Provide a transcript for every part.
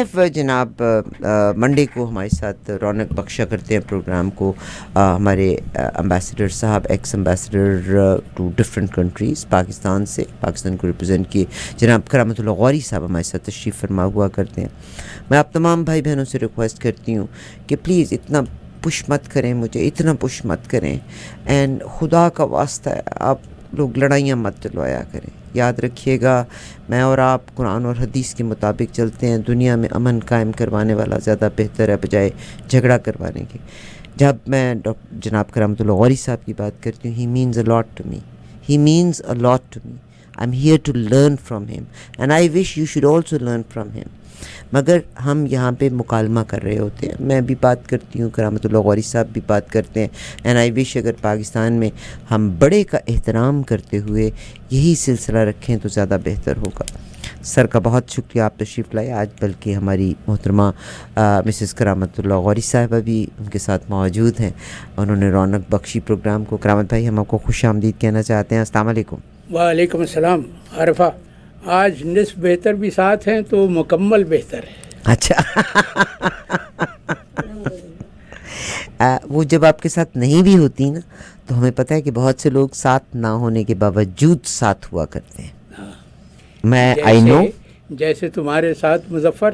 صاحب جناب منڈے کو ہمارے ساتھ رونق بخشا کرتے ہیں پروگرام کو. ہمارے امبیسڈر صاحب، ex ambassador to different countries, Pakistan سے، پاکستان کو ریپرزینٹ کیے جناب کرامت اللہ غوری صاحب ہمارے ساتھ تشریف فرما ہوا کرتے ہیں. میں آپ تمام بھائی بہنوں سے ریکویسٹ کرتی ہوں کہ پلیز اتنا پش مت کریں، مجھے اتنا پش مت کریں، اینڈ خدا کا واسطہ ہے آپ لوگ لڑائیاں مت چلوایا کریں. یاد رکھیے گا، میں اور آپ قرآن اور حدیث کے مطابق چلتے ہیں. دنیا میں امن قائم کروانے والا زیادہ بہتر ہے بجائے جھگڑا کروانے کے. جب میں جناب کرامت اللہ غوری صاحب کی بات کرتی ہوں، he means a lot to me, he means a lot to me. I am here to learn from him and I wish you should also learn from him. مگر ہم یہاں پہ مکالمہ کر رہے ہوتے ہیں، میں بھی بات کرتی ہوں، کرامت اللہ غوری صاحب بھی بات کرتے ہیں. اینڈ آئی وش اگر پاکستان میں ہم بڑے کا احترام کرتے ہوئے یہی سلسلہ رکھیں تو زیادہ بہتر ہوگا. سر کا بہت شکریہ، آپ تشریف لائے آج. بلکہ ہماری محترمہ مسز کرامت اللہ غوری صاحبہ بھی ان کے ساتھ موجود ہیں، انہوں نے رونق بخشی پروگرام کو. کرامت بھائی، ہم آپ کو خوش آمدید کہنا چاہتے ہیں. السلام علیکم. وعلیکم السلام. عارفہ، آج نصف بہتر بھی ساتھ ہیں تو مکمل بہتر ہے. اچھا وہ جب آپ کے ساتھ نہیں بھی ہوتی نا تو ہمیں پتہ ہے کہ بہت سے لوگ ساتھ نہ ہونے کے باوجود ساتھ ہوا کرتے ہیں. میں آئی نو، جیسے تمہارے ساتھ مظفر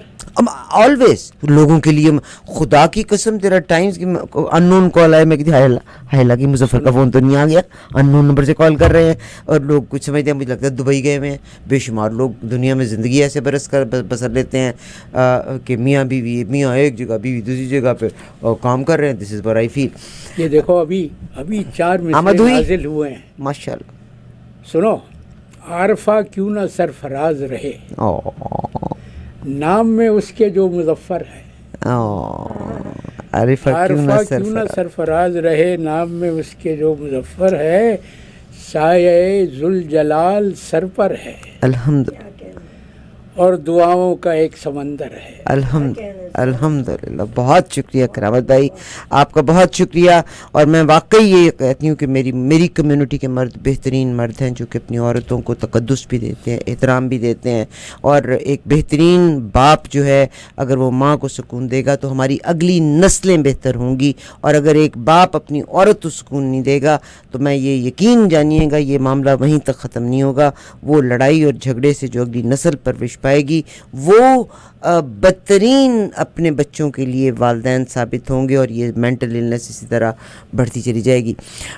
آلویز لوگوں کے لیے. خدا کی قسم، تیرا ٹائمز کی ان نون کال آئے، میں کہتی ہائے اللہ کی مظفر کا فون تو نہیں آ گیا، ان نون نمبر سے کال کر رہے ہیں. اور لوگ کچھ سمجھتے ہیں، مجھے لگتا ہے دبئی گئے ہوئے ہیں. بے شمار لوگ دنیا میں زندگی ایسے بسر لیتے ہیں کہ میاں بیوی، میاں ایک جگہ، بیوی دوسری جگہ پہ کام کر رہے ہیں. دس از وٹ آئی فیل. یہ دیکھو ابھی 4 مصرے نازل ہوئے ہیں ماشاء اللہ. سنو. عارفہ کیوں نہ سرفراز رہے، نام میں اس کے جو مظفر ہے. عارفہ کیوں نہ سرفراز رہے، نام میں اس کے جو مظفر ہے. سایہ ذوالجلال سر پر ہے، الحمدللہ، اور دعاؤں کا ایک سمندر ہے. الحمدللہ. بہت شکریہ کرامت بھائی، آپ کا بہت شکریہ. اور میں واقعی یہ کہتی ہوں کہ میری کمیونٹی کے مرد بہترین مرد ہیں، جو کہ اپنی عورتوں کو تقدس بھی دیتے ہیں، احترام بھی دیتے ہیں. اور ایک بہترین باپ جو ہے، اگر وہ ماں کو سکون دے گا تو ہماری اگلی نسلیں بہتر ہوں گی. اور اگر ایک باپ اپنی عورت کو سکون نہیں دے گا تو میں یہ یقین جانیے گا یہ معاملہ وہیں تک ختم نہیں ہوگا. وہ لڑائی اور جھگڑے سے جو اگلی نسل پرورش پائے گی وہ بدترین اپنے بچوں کے لیے والدین ثابت ہوں گے، اور یہ مینٹل النس اسی طرح بڑھتی چلی جائے گی.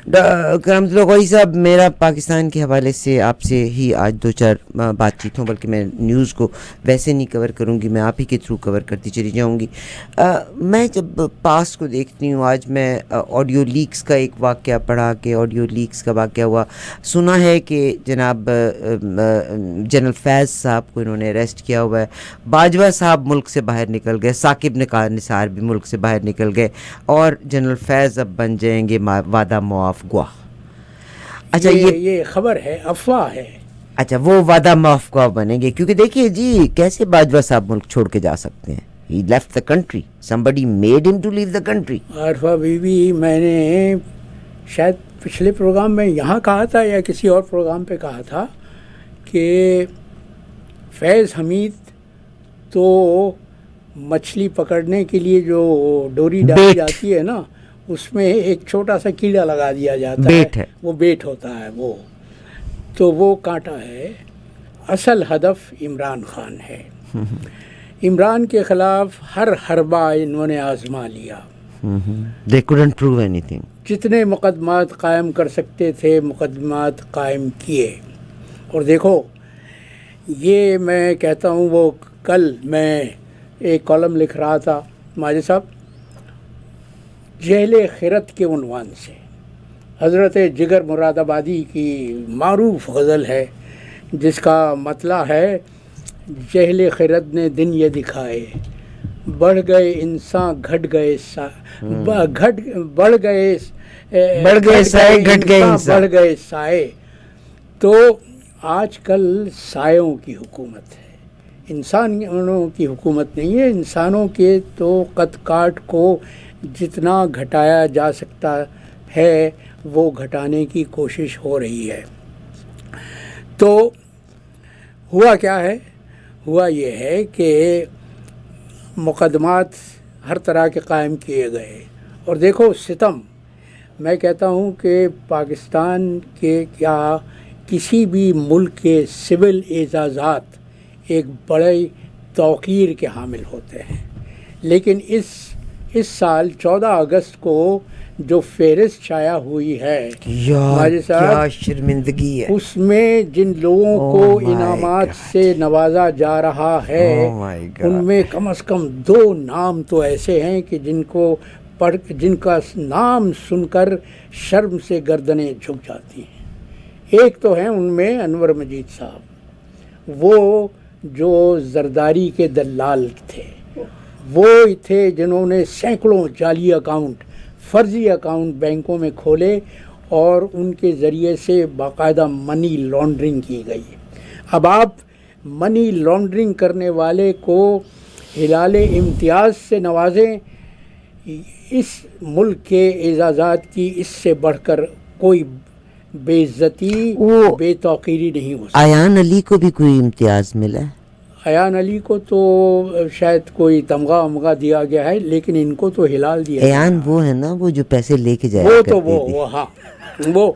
کرامت اللہ غوری صاحب، میرا پاکستان کے حوالے سے آپ سے ہی آج 2-4 بات چیت ہوں، بلکہ میں نیوز کو ویسے نہیں کور کروں گی، میں آپ ہی کے تھرو کور کرتی چلی جاؤں گی. میں جب پاس کو دیکھتی ہوں، آج میں آڈیو لیکس کا ایک واقعہ پڑھا کہ آڈیو لیکس کا واقعہ ہوا. سنا ہے کہ جناب جنرل فیض صاحب کو انہوں نے اریسٹ کیا ہوا ہے. باجوہ صاحب ملک سے باہر نکل گئے، ثاقب نثار بھی ملک سے باہر نکل گئے، اور جنرل فیض اب بن جائیں گے وعدہ معاف گواہ. اچھا، یہ خبر ہے، افواہ ہے. اچھا، وہ وعدہ معاف گواہ بنیں گے؟ کیونکہ دیکھیے جی، کیسے باجوہ صاحب ملک چھوڑ کے جا سکتے ہیں؟ He left the country. Somebody made him to leave the country. Arifa بی بی، میں نے شاید پچھلے پروگرام میں یہاں کہا تھا یا کسی اور پروگرام پہ کہا تھا کہ فیض حمید تو مچھلی پکڑنے کے لیے جو ڈوری ڈالی جاتی ہے نا، اس میں ایک چھوٹا سا کیڑا لگا دیا جاتا ہے، وہ بیٹ ہوتا ہے، وہ کانٹا ہے. اصل ہدف عمران خان ہے. عمران کے خلاف ہر حربہ انہوں نے آزما لیا. They couldn't prove anything. جتنے مقدمات قائم کر سکتے تھے مقدمات قائم کیے. اور دیکھو، یہ میں کہتا ہوں، وہ کل میں ایک کالم لکھ رہا تھا ماجد صاحب، جہل خرد کے عنوان سے. حضرت جگر مراد آبادی کی معروف غزل ہے جس کا مطلع ہے، جہل خرد نے دن یہ دکھائے، بڑھ گئے انسان گھٹ گئے بڑھ گئے سائے. تو آج کل سایوں کی حکومت ہے، انسانوں کی حکومت نہیں ہے. انسانوں کے تو قد کاٹ کو جتنا گھٹایا جا سکتا ہے وہ گھٹانے کی کوشش ہو رہی ہے. تو ہوا کیا ہے؟ ہوا یہ ہے کہ مقدمات ہر طرح کے قائم کیے گئے. اور دیکھو ستم، میں کہتا ہوں کہ پاکستان کے کیا کسی بھی ملک کے سول اعزازات ایک بڑے توقیر کے حامل ہوتے ہیں، لیکن اس سال 14 اگست کو جو فہرست شائع ہوئی ہے یار کیا شرمندگی ہے، اس میں جن لوگوں کو انعامات سے نوازا جا رہا ہے ان میں کم از کم 2 نام تو ایسے ہیں کہ جن کا نام سن کر شرم سے گردنیں جھک جاتی ہیں. ایک تو ہیں ان میں انور مجید صاحب، وہ جو زرداری کے دلال تھے، وہ تھے جنہوں نے سینکڑوں جعلی اکاؤنٹ، فرضی اکاؤنٹ بینکوں میں کھولے اور ان کے ذریعے سے باقاعدہ منی لانڈرنگ کی گئی. اب آپ منی لانڈرنگ کرنے والے کو ہلال امتیاز سے نوازیں، اس ملک کے اعزازات کی اس سے بڑھ کر کوئی بے عزتی، بے توقیری نہیں ہو سکتی. ایان علی کو بھی کوئی امتیاز ملا ہے؟ ایان علی کو تو شاید کوئی تمغہ دیا گیا ہے، لیکن ان کو تو ہلال دیا. ایان وہ ہے نا، وہ جو پیسے لے کے جایا وہ کرتی تو تھی. وہ ہاں، وہ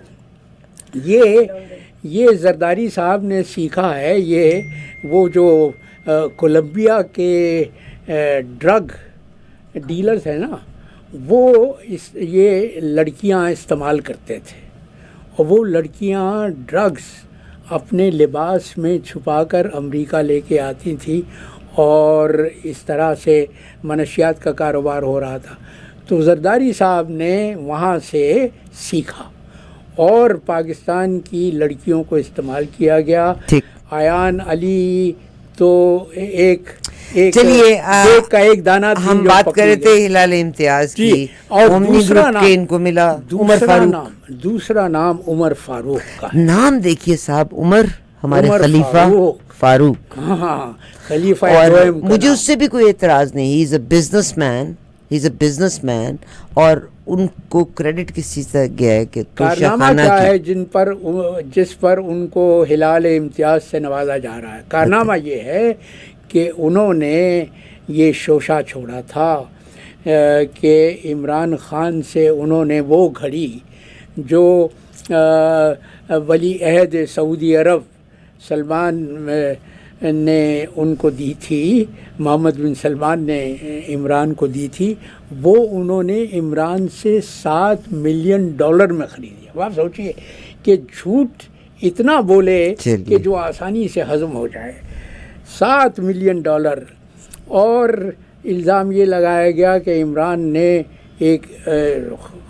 یہ زرداری صاحب نے سیکھا ہے. وہ جو کولمبیا کے ڈرگ ڈیلرز ہیں نا، وہ یہ لڑکیاں استعمال کرتے تھے، اور وہ لڑکیاں ڈرگز اپنے لباس میں چھپا کر امریکہ لے کے آتی تھیں، اور اس طرح سے منشیات کا کاروبار ہو رہا تھا. تو زرداری صاحب نے وہاں سے سیکھا اور پاکستان کی لڑکیوں کو استعمال کیا گیا. ایان علی تو ایک چلیے ایک دانہ تھی. ہم بات کر رہے تھے ہلال امتیاز کی، اور دوسرا نام ان کو ملا عمر فاروق. دوسرا نام عمر فاروق کا. نام دیکھیے صاحب، عمر ہمارے خلیفہ فاروق. ہاں خلیفہ. اور مجھے اس سے بھی کوئی اعتراض نہیں. ہی از اے بزنس مین اور ان کو کریڈٹ کس چیز سے گیا ہے کہ کارنامہ کیا ہے جس پر ان کو ہلال امتیاز سے نوازا جا رہا ہے. کارنامہ یہ ہے کہ انہوں نے یہ شوشہ چھوڑا تھا کہ عمران خان سے انہوں نے وہ گھڑی جو ولی عہد سعودی عرب سلمان نے ان کو دی تھی، محمد بن سلمان نے عمران کو دی تھی، وہ انہوں نے عمران سے $7 ملین میں خریدی. اب آپ سوچئے کہ جھوٹ اتنا بولے کہ جو آسانی سے ہضم ہو جائے. $7 ملین. اور الزام یہ لگایا گیا کہ عمران نے ایک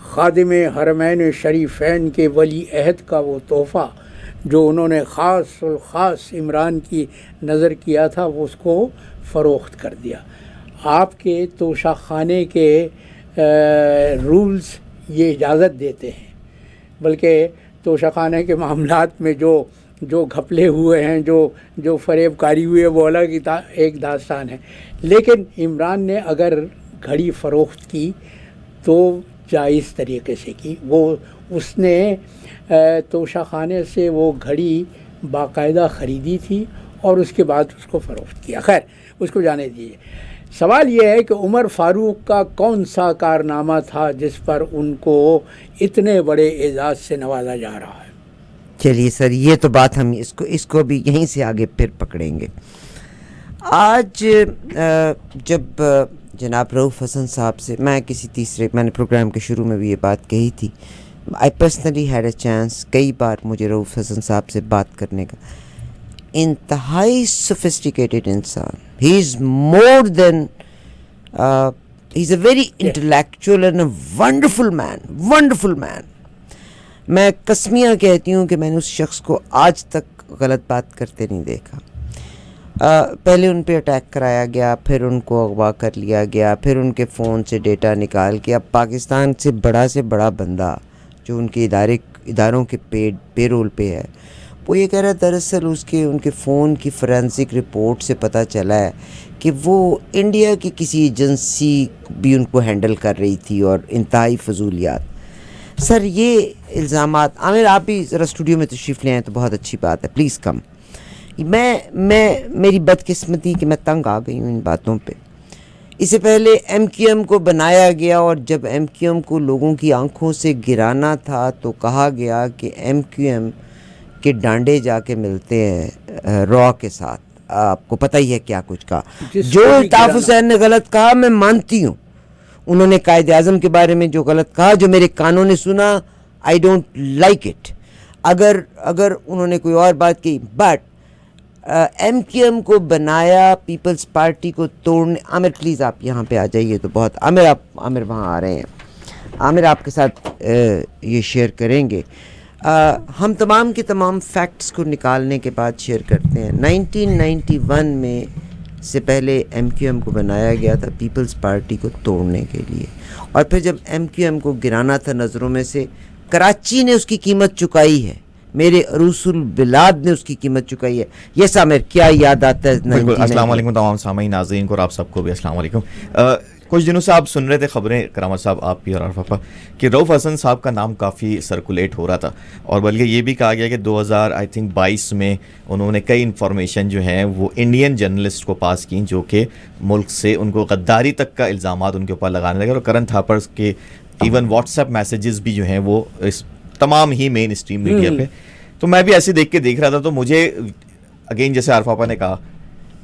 خادم حرمین شریفین کے ولی عہد کا وہ تحفہ جو انہوں نے خاص عمران کی نظر کیا تھا، وہ اس کو فروخت کر دیا. آپ کے توشہ خانے کے رولز یہ اجازت دیتے ہیں، بلکہ توشہ خانے کے معاملات میں جو گھپلے ہوئے ہیں، جو فریب کاری ہوئی ہے، وہ الگ ایک داستان ہے. لیکن عمران نے اگر گھڑی فروخت کی تو جائز طریقے سے کی. اس نے توشہ خانے سے وہ گھڑی باقاعدہ خریدی تھی اور اس کے بعد اس کو فروخت کیا. خیر اس کو جانے دیجیے. سوال یہ ہے کہ عمر فاروق کا کون سا کارنامہ تھا جس پر ان کو اتنے بڑے اعزاز سے نوازا جا رہا ہے؟ چلیے سر، یہ تو بات ہم اس کو بھی یہیں سے آگے پھر پکڑیں گے. آج جب جناب رؤوف حسن صاحب سے میں نے پروگرام کے شروع میں بھی یہ بات کہی تھی، I personally had a chance کئی بار مجھے رؤوف حسن صاحب سے بات کرنے کا. انتہائی sophisticated انسان. He is more than he's a very intellectual and a wonderful man. میں قسمیہ کہتی ہوں کہ میں نے اس شخص کو آج تک غلط بات کرتے نہیں دیکھا. پہلے ان پہ اٹیک کرایا گیا، پھر ان کو اغوا کر لیا گیا، پھر ان کے فون سے ڈیٹا نکال کے اب پاکستان سے بڑا بندہ جو ان کے اداروں کے پے رول پہ ہے، وہ یہ کہہ رہا ہے دراصل ان کے فون کی فورینسک رپورٹ سے پتہ چلا ہے کہ وہ انڈیا کی کسی ایجنسی بھی ان کو ہینڈل کر رہی تھی اور انتہائی فضولیات. سر یہ الزامات، عامر آپ بھی ذرا اسٹوڈیو میں تشریف لے آئیں تو بہت اچھی بات ہے، پلیز کم. میری بدقسمتی کہ میں تنگ آ گئی ہوں ان باتوں پہ. اس سے پہلے ایم کیو ایم کو بنایا گیا اور جب ایم کیو ایم کو لوگوں کی آنکھوں سے گرانا تھا تو کہا گیا کہ ایم کیو ایم کے ڈانڈے جا کے ملتے ہیں را کے ساتھ. آپ کو پتہ ہی ہے کیا کچھ کہا. جو الطاف حسین نے غلط کہا میں مانتی ہوں, انہوں نے قائد اعظم کے بارے میں جو غلط کہا جو میرے کانوں نے سنا, آئی ڈونٹ لائک اٹ. اگر انہوں نے کوئی اور بات کی, بٹ ایم کیو ایم کو بنایا پیپلز پارٹی کو توڑنے. عامر پلیز آپ یہاں پہ آ جائیے تو بہت. عامر وہاں آ رہے ہیں. عامر آپ کے ساتھ یہ شیئر کریں گے. ہم تمام کے تمام فیکٹس کو نکالنے کے بعد شیئر کرتے ہیں. 1991 میں سے پہلے ایم کیو ایم کو بنایا گیا تھا پیپلز پارٹی کو توڑنے کے لیے, اور پھر جب ایم کیو ایم کو گرانا تھا نظروں میں سے, کراچی نے اس کی قیمت چکائی ہے, میرے عروس البلاد نے اس کی قیمت چکائی ہے. یس عامر, کیا یاد آتا ہے؟ بالکل. السلام علیکم تمام سامعین ناظرین کو, اور آپ سب کو بھی السلام علیکم. کچھ دنوں سے آپ سن رہے تھے خبریں کرامت صاحب, آپ بھی اور عرفہ, کہ رؤف حسن صاحب کا نام کافی سرکولیٹ ہو رہا تھا, اور بلکہ یہ بھی کہا گیا کہ 2022 میں انہوں نے کئی انفارمیشن جو ہیں وہ انڈین جرنلسٹ کو پاس کی جو کہ ملک سے ان کو غداری تک کا الزامات ان کے اوپر لگانے لگے, اور کرن تھاپرز کے ایون واٹس ایپ میسیجز بھی جو ہیں وہ اس تمام ہی مین اسٹریم میڈیا پہ. تو میں بھی ایسے دیکھ رہا تھا, تو مجھے اگین جیسے عرفہ نے کہا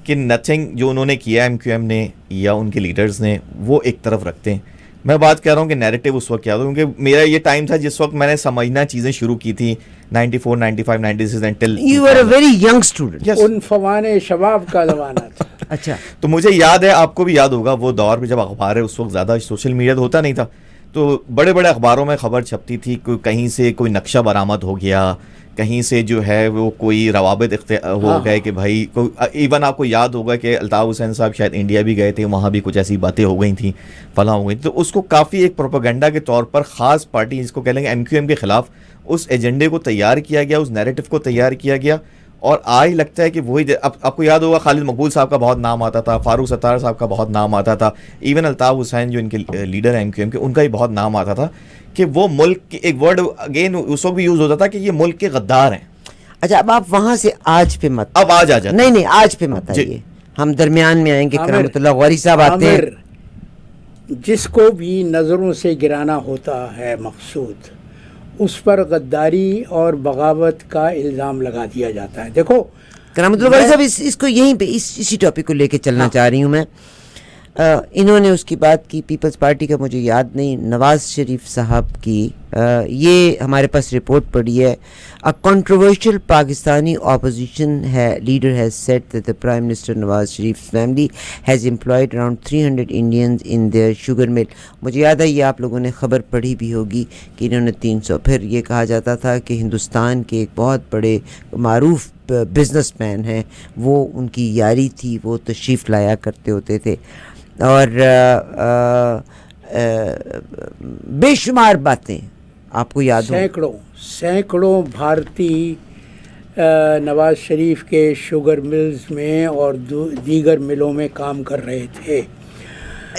کہ نتھنگ جو انہوں نے کیا ایم کیو ایم نے یا ان کے لیڈرز نے وہ ایک طرف رکھتے ہیں. میں بات کر رہا ہوں کہ نیریٹو اس وقت کیا تھا, کیونکہ میرا یہ ٹائم تھا جس وقت میں نے سمجھنا چیزیں شروع کی تھی 94, 95, 96 until you were a very young student. ان فوان شباب کا زمانہ تھا. اچھا, تو مجھے یاد ہے, آپ کو بھی یاد ہوگا وہ دور پہ جب اخبار ہے, اس وقت زیادہ سوشل میڈیا ہوتا نہیں تھا, تو بڑے بڑے اخباروں میں خبر چھپتی تھی, کہیں سے کوئی نقشہ برآمد ہو گیا, کہیں سے جو ہے وہ کوئی روابط ہو گئے کہ بھائی ایون آپ کو یاد ہوگا کہ الطاف حسین صاحب شاید انڈیا بھی گئے تھے, وہاں بھی کچھ ایسی باتیں ہو گئی تھیں, فلاں ہو گئی تھیں. تو اس کو کافی ایک پروپیگنڈا کے طور پر خاص پارٹی جس کو کہہ لیں گے ایم کیو ایم کے خلاف اس ایجنڈے کو تیار کیا گیا, اس نیریٹو کو تیار کیا گیا. اور آج لگتا ہے کہ وہی, آپ کو یاد ہوگا خالد مقبول صاحب کا بہت نام آتا تھا, فاروق ستار صاحب کا بہت نام آتا تھا, ایون الطاف حسین جو ان کے لیڈر ہیں ایم کیو ایم کے, ان کا ہی بہت نام آتا تھا کہ وہ ملک کے, ایک ورڈ اگین اس وقت بھی یوز ہوتا تھا کہ یہ ملک کے غدار ہیں. اچھا, اب آپ وہاں سے آج پہ مت, اب آج آ جاتے, نہیں آج پہ مت آئیے, ہم درمیان میں آئیں گے. کرامت اللہ غوری صاحب آتے ہیں. جس کو بھی نظروں سے گرانا ہوتا ہے مقصود, اس پر غداری اور بغاوت کا الزام لگا دیا جاتا ہے. دیکھو کرامت اللہ غوری صاحب اس کو یہیں پہ اسی ٹاپک کو لے کے چلنا چاہ رہی ہوں میں. انہوں نے اس کی بات کی, پیپلز پارٹی کا مجھے یاد نہیں, نواز شریف صاحب کی. یہ ہمارے پاس رپورٹ پڑی ہے. A controversial Pakistani opposition leader has said that the Prime Minister Nawaz Sharif's family has employed around 300 Indians in their sugar mill. مجھے یاد ہے یہ آپ لوگوں نے خبر پڑھی بھی ہوگی کہ انہوں نے 300. پھر یہ کہا جاتا تھا کہ ہندوستان کے ایک بہت بڑے معروف بزنس مین ہیں, وہ ان کی یاری تھی, وہ تشریف لایا کرتے ہوتے تھے, اور بے شمار باتیں آپ کو یاد ہوں. سینکڑوں بھارتی نواز شریف کے شوگر ملز میں اور دیگر ملوں میں کام کر رہے تھے.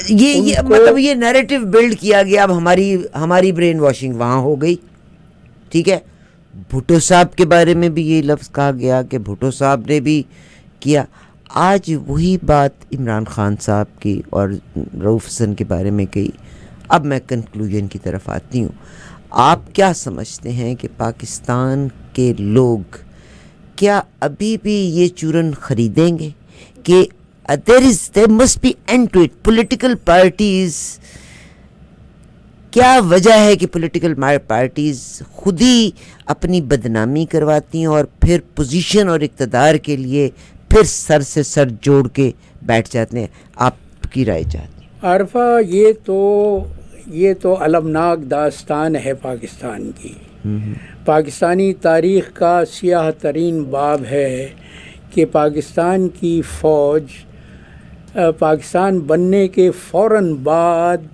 یہ مطلب یہ نیریٹو بلڈ کیا گیا. اب ہماری برین واشنگ وہاں ہو گئی. ٹھیک ہے, بھٹو صاحب کے بارے میں بھی یہ لفظ کہا گیا کہ بھٹو صاحب نے بھی کیا. آج وہی بات عمران خان صاحب کی اور رؤف حسن کے بارے میں کہی. اب میں کنکلوژن کی طرف آتی ہوں. آپ کیا سمجھتے ہیں کہ پاکستان کے لوگ کیا ابھی بھی یہ چورن خریدیں گے کہ there must be end to it. Political parties, کیا وجہ ہے کہ پولیٹیکل پارٹیز خود ہی اپنی بدنامی کرواتی ہیں اور پھر پوزیشن اور اقتدار کے لیے پھر سر سے سر جوڑ کے بیٹھ جاتے ہیں؟ آپ کی رائے چاہتی ہیں. عارفہ, یہ تو المناک داستان ہے پاکستان کی. پاکستانی تاریخ کا سیاہ ترین باب ہے کہ پاکستان کی فوج پاکستان بننے کے فوراً بعد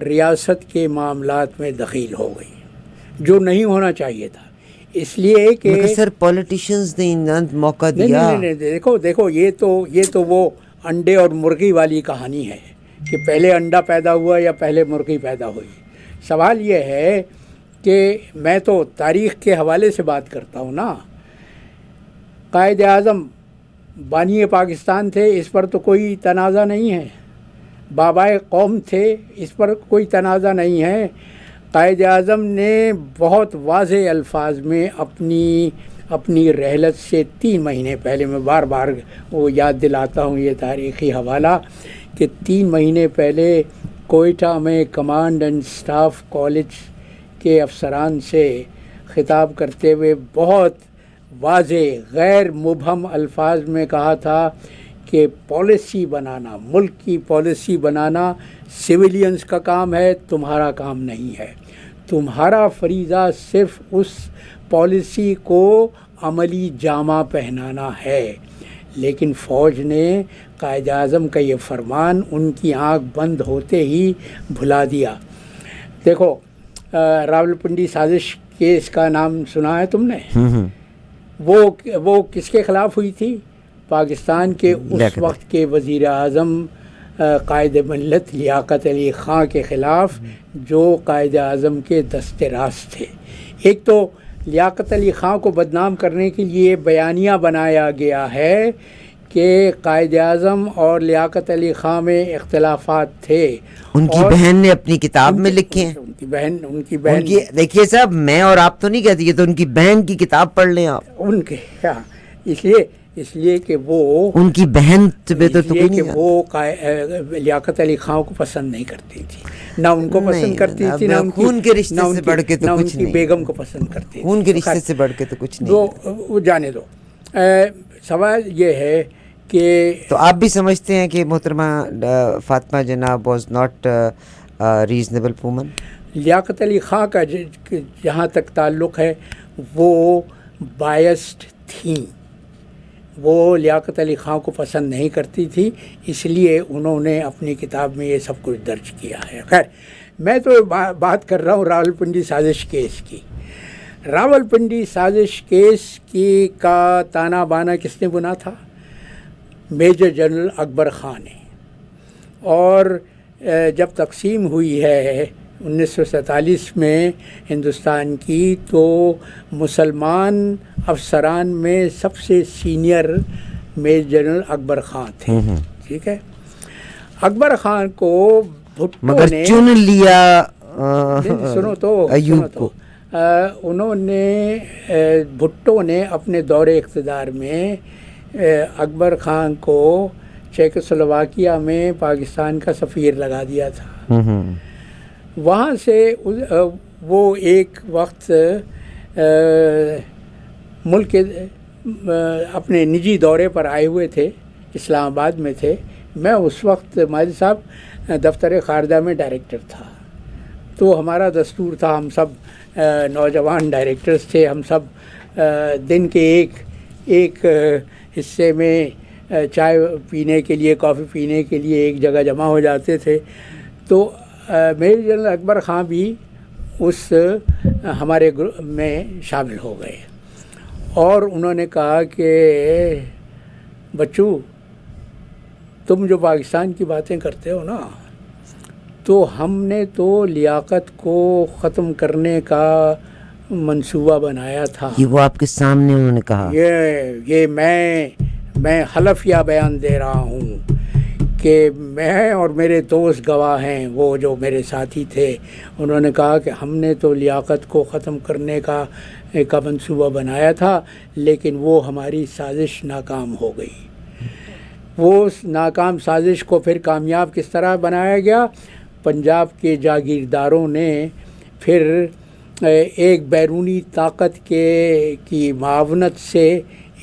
ریاست کے معاملات میں دخیل ہو گئی, جو نہیں ہونا چاہیے تھا. اس لیے کہ مگر سر پولیٹیشینز نے موقع دیا. نہیں, دیکھو یہ تو وہ انڈے اور مرغی والی کہانی ہے کہ پہلے انڈا پیدا ہوا یا پہلے مرغی پیدا ہوئی. سوال یہ ہے کہ میں تو تاریخ کے حوالے سے بات کرتا ہوں نا. قائد اعظم بانی پاکستان تھے, اس پر تو کوئی تنازع نہیں ہے. بابائے قوم تھے، اس پر کوئی تنازع نہیں ہے۔ قائد اعظم نے بہت واضح الفاظ میں اپنی رحلت سے 3 مہینے پہلے، میں بار بار وہ یاد دلاتا ہوں یہ تاریخی حوالہ، کہ 3 مہینے پہلے کوئٹہ میں کمانڈ اینڈ اسٹاف کالج کے افسران سے خطاب کرتے ہوئے بہت واضح غیر مبہم الفاظ میں کہا تھا کہ پالیسی بنانا، ملک کی پالیسی بنانا سویلینز کا کام ہے، تمہارا کام نہیں ہے۔ تمہارا فریضہ صرف اس پالیسی کو عملی جامہ پہنانا ہے۔ لیکن فوج نے قائد اعظم کا یہ فرمان ان کی آنکھ بند ہوتے ہی بھلا دیا۔ دیکھو، راولپنڈی سازش کیس کا نام سنا ہے تم نے؟ وہ کس کے خلاف ہوئی تھی؟ پاکستان کے اس وقت کے وزیر اعظم قائد ملت لیاقت علی خان کے خلاف، جو قائد اعظم کے دست راست تھے۔ ایک تو لیاقت علی خان کو بدنام کرنے کے لیے بیانیہ بنایا گیا ہے کہ قائد اعظم اور لیاقت علی خان میں اختلافات تھے۔ ان کی بہن نے اپنی کتاب میں لکھے ہیں، ان کی بہن دیکھیے صاحب، میں اور آپ تو نہیں کہتی، یہ تو ان کی بہن کی کتاب پڑھ لیں آپ، ان کے اس لیے کہ وہ ان کی بہن کہ وہ لیاقت علی خان کو پسند نہیں کرتی تھی، نہ ان کو پسند کرتی تھی، نہ خون کے رشتے سے بڑھ کے تو کچھ نہیں، بیگم کو پسند کرتی، خون کے رشتے سے بڑھ کے تو کچھ نہیں، وہ جانے دو۔ سوال یہ ہے کہ تو آپ بھی سمجھتے ہیں کہ محترمہ فاطمہ جناب was not reasonable women? Liaquat Ali Khan کا جہاں تک تعلق ہے وہ بائسڈ تھیں، وہ لیاقت علی خان کو پسند نہیں کرتی تھی، اس لیے انہوں نے اپنی کتاب میں یہ سب کچھ درج کیا ہے۔ خیر، میں تو بات کر رہا ہوں راولپنڈی سازش کیس کی۔ راولپنڈی سازش کیس کا تانا بانا کس نے بنا تھا؟ میجر جنرل اکبر خان نے۔ اور جب تقسیم ہوئی ہے 1947 میں ہندوستان کی، تو مسلمان افسران میں سب سے سینئر میجر جنرل اکبر خان تھے، ٹھیک ہے۔ اکبر خان کو بھٹو نے چن لیا، سنو تو انہوں نے بھٹو نے اپنے دور اقتدار میں اکبر خان کو چیکوسلوواکیہ میں پاکستان کا سفیر لگا دیا تھا۔ وہاں سے وہ ایک وقت ملک کے اپنے نجی دورے پر آئے ہوئے تھے، اسلام آباد میں تھے۔ میں اس وقت ماجد صاحب دفتر خارجہ میں ڈائریکٹر تھا، تو ہمارا دستور تھا، ہم سب نوجوان ڈائریکٹرز تھے، ہم سب دن کے ایک حصے میں چائے پینے کے لیے، کافی پینے کے لیے ایک جگہ جمع ہو جاتے تھے۔ تو میجر جنرل اکبر خان بھی اس ہمارے گروپ میں شامل ہو گئے، اور انہوں نے کہا کہ بچو، تم جو پاکستان کی باتیں کرتے ہو نا، تو ہم نے تو لیاقت کو ختم کرنے کا منصوبہ بنایا تھا۔ یہ وہ آپ کے سامنے انہوں نے کہا، یہ میں حلفیہ بیان دے رہا ہوں کہ میں اور میرے دوست گواہ ہیں، وہ جو میرے ساتھی تھے، انہوں نے کہا کہ ہم نے تو لیاقت کو ختم کرنے کا منصوبہ بنایا تھا، لیکن وہ ہماری سازش ناکام ہو گئی۔ وہ ناکام سازش کو پھر کامیاب کس طرح بنایا گیا؟ پنجاب کے جاگیرداروں نے پھر ایک بیرونی طاقت کی معاونت سے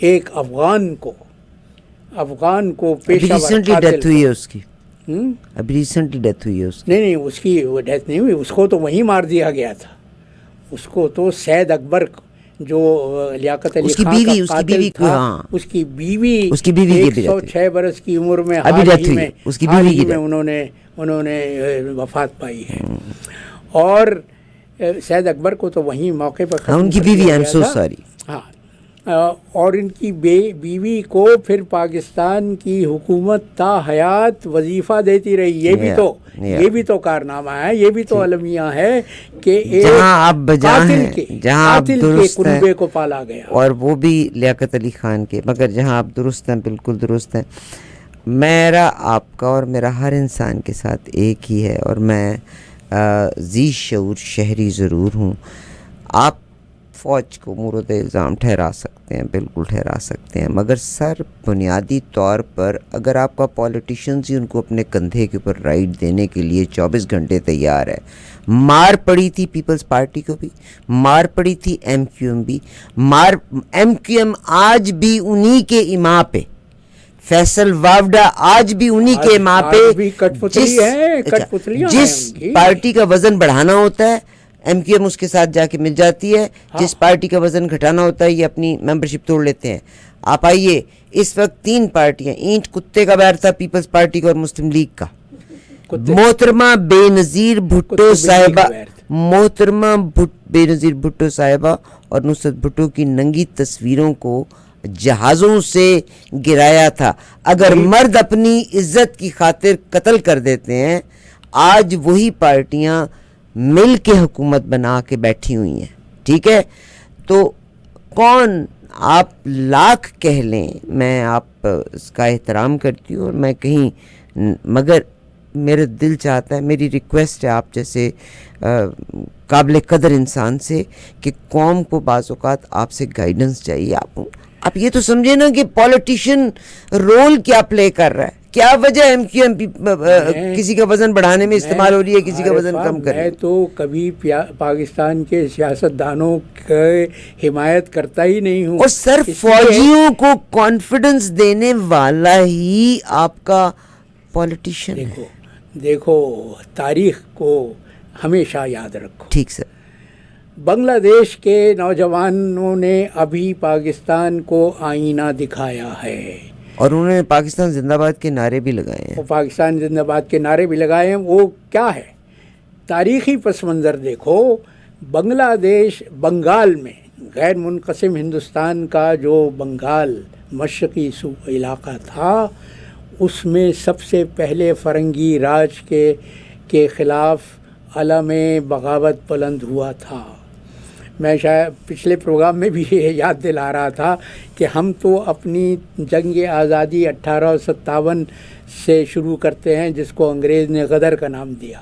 ایک افغان کو پیشہ ور ڈیتھ ہوئی ہے اس کی، ابھی ریسنٹلی ڈیتھ ہوئی ہے اس کی۔ نہیں، اس کی وہ ڈیتھ نہیں ہوئی، اس کو تو وہیں مار دیا گیا تھا۔ اس کو تو سید اکبر جو لیاقت علی خان کا قاتل تھا، اس کی بیوی 106 برس کی عمر میں حال ہی میں انہوں نے وفات پائی ہے۔ اور سید اکبر کو تو وہیں موقع پر ان کی بیوی، I'm so sorry، ہاں، اور ان کی بیوی کو پھر پاکستان کی حکومت تا حیات وظیفہ دیتی رہی۔ یہ بھی تو کارنامہ ہے، یہ بھی تو المیہ ہے کہ ایک قاتل کے کنبے کو پالا گیا، اور وہ بھی لیاقت علی خان کے۔ مگر جہاں آپ درست ہیں، بالکل درست ہیں، میرا آپ کا اور میرا ہر انسان کے ساتھ ایک ہی ہے، اور میں ذی شعور شہری ضرور ہوں. آپ فوج کو مورد الزام ٹھہرا سکتے ہیں، بالکل ٹھہرا سکتے ہیں، مگر سر بنیادی طور پر اگر آپ کا پولیٹیشنز ہی ان کو اپنے کندھے کے اوپر رائٹ دینے کے لیے 24 گھنٹے تیار ہے. مار پڑی تھی پیپلز پارٹی کو بھی، مار پڑی تھی ایم کیو ایم بھی، ایم کیو ایم آج بھی انہی کے ایما پہ، فیصل واوڈا آج بھی انہی کے ماں پہ، جس پارٹی کا وزن بڑھانا ہوتا ہے ایم کیو ایم اس کے ساتھ جا کے مل جاتی ہے، جس پارٹی کا وزن گھٹانا ہوتا ہے یہ اپنی ممبرشپ توڑ لیتے ہیں. آپ آئیے، اس وقت 3 پارٹیاں، اینٹ کتے کا بیر تھا پیپلز پارٹی کا اور مسلم لیگ کا. محترمہ بے نظیر بھٹو صاحبہ، محترمہ بے نظیر بھٹو صاحبہ اور نصرت بھٹو کی ننگی تصویروں کو جہازوں سے گرایا تھا. اگر مرد اپنی عزت کی خاطر قتل کر دیتے ہیں، آج وہی پارٹیاں مل کے حکومت بنا کے بیٹھی ہوئی ہیں. ٹھیک ہے، تو کون آپ لاکھ کہہ لیں، میں آپ اس کا احترام کرتی ہوں اور میں کہیں، مگر میرا دل چاہتا ہے، میری ریکویسٹ ہے آپ جیسے قابل قدر انسان سے کہ قوم کو بعض اوقات آپ سے گائیڈنس چاہیے. آپ یہ تو سمجھے نا کہ پولیٹیشین رول کیا پلے کر رہا ہے، کیا وجہ ایم کیو ایم کسی کا وزن بڑھانے میں استعمال ہو رہی ہے، کسی کا وزن کم کرنے میں. میں تو کبھی پاکستان کے سیاستدانوں کی حمایت کرتا ہی نہیں ہوں. اور سر فوجیوں کو کانفیڈنس دینے والا ہی آپ کا پولیٹیشین ہے. دیکھو تاریخ کو ہمیشہ یاد رکھو. ٹھیک سر. بنگلہ دیش کے نوجوانوں نے ابھی پاکستان کو آئینہ دکھایا ہے، اور انہوں نے پاکستان زندہ باد کے نعرے بھی لگائے ہیں. وہ پاکستان زندہ باد کے نعرے بھی لگائے ہیں. وہ کیا ہے، تاریخی پس منظر دیکھو. بنگلہ دیش بنگال میں، غیر منقسم ہندوستان کا جو بنگال مشرقی علاقہ تھا، اس میں سب سے پہلے فرنگی راج کے خلاف علم بغاوت بلند ہوا تھا. میں شاید پچھلے پروگرام میں بھی یہ یاد دلا رہا تھا کہ ہم تو اپنی جنگ آزادی 1857 سے شروع کرتے ہیں، جس کو انگریز نے غدر کا نام دیا،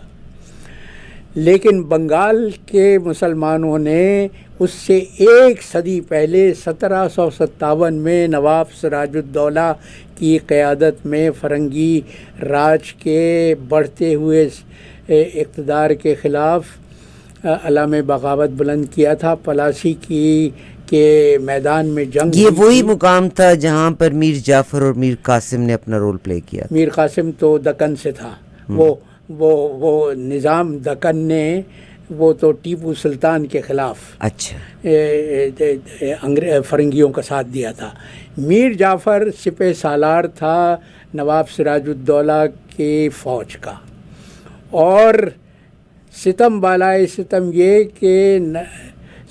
لیکن بنگال کے مسلمانوں نے اس سے 1 صدی پہلے 1757 میں نواب سراج الدولہ کی قیادت میں فرنگی راج کے بڑھتے ہوئے اقتدار کے خلاف علم بغاوت بلند کیا تھا. پلاسی کے میدان میں جنگ. یہ وہی مقام تھا جہاں پر میر جعفر اور میر قاسم نے اپنا رول پلے کیا. میر قاسم تو دکن سے تھا. وہ نظام دکن نے، وہ تو ٹیپو سلطان کے خلاف اچھا فرنگیوں کا ساتھ دیا تھا. میر جعفر سپہ سالار تھا نواب سراج الدولہ کی فوج کا، اور ستم بالائے ستم یہ کہ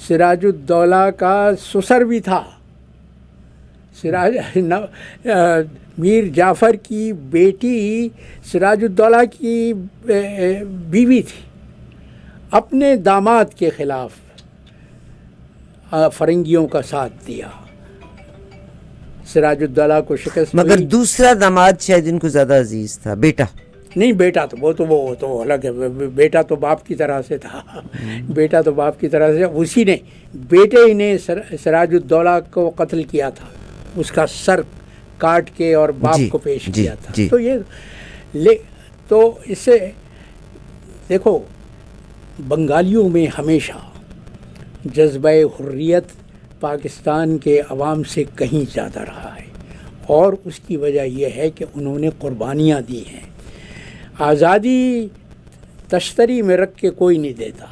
سراج الدولہ کا سسر بھی تھا. میر جعفر کی بیٹی سراج الدولہ کی بیوی تھی. اپنے داماد کے خلاف فرنگیوں کا ساتھ دیا. سراج الدولہ کو شکست مگر دوسرا داماد شاید ان کو زیادہ عزیز تھا، بیٹا نہیں. بیٹا تو وہ تو الگ ہے. بیٹا تو باپ کی طرح سے تھا. بیٹا تو باپ کی طرح سے، اسی نے، بیٹے ہی نے سراج الدولہ کو قتل کیا تھا، اس کا سر کاٹ کے اور باپ کو پیش کیا تھا. تو یہ تو اس سے دیکھو، بنگالیوں میں ہمیشہ جذبہ حریت پاکستان کے عوام سے کہیں زیادہ رہا ہے، اور اس کی وجہ یہ ہے کہ انہوں نے قربانیاں دی ہیں. آزادی تشتری میں رکھ کے کوئی نہیں دیتا.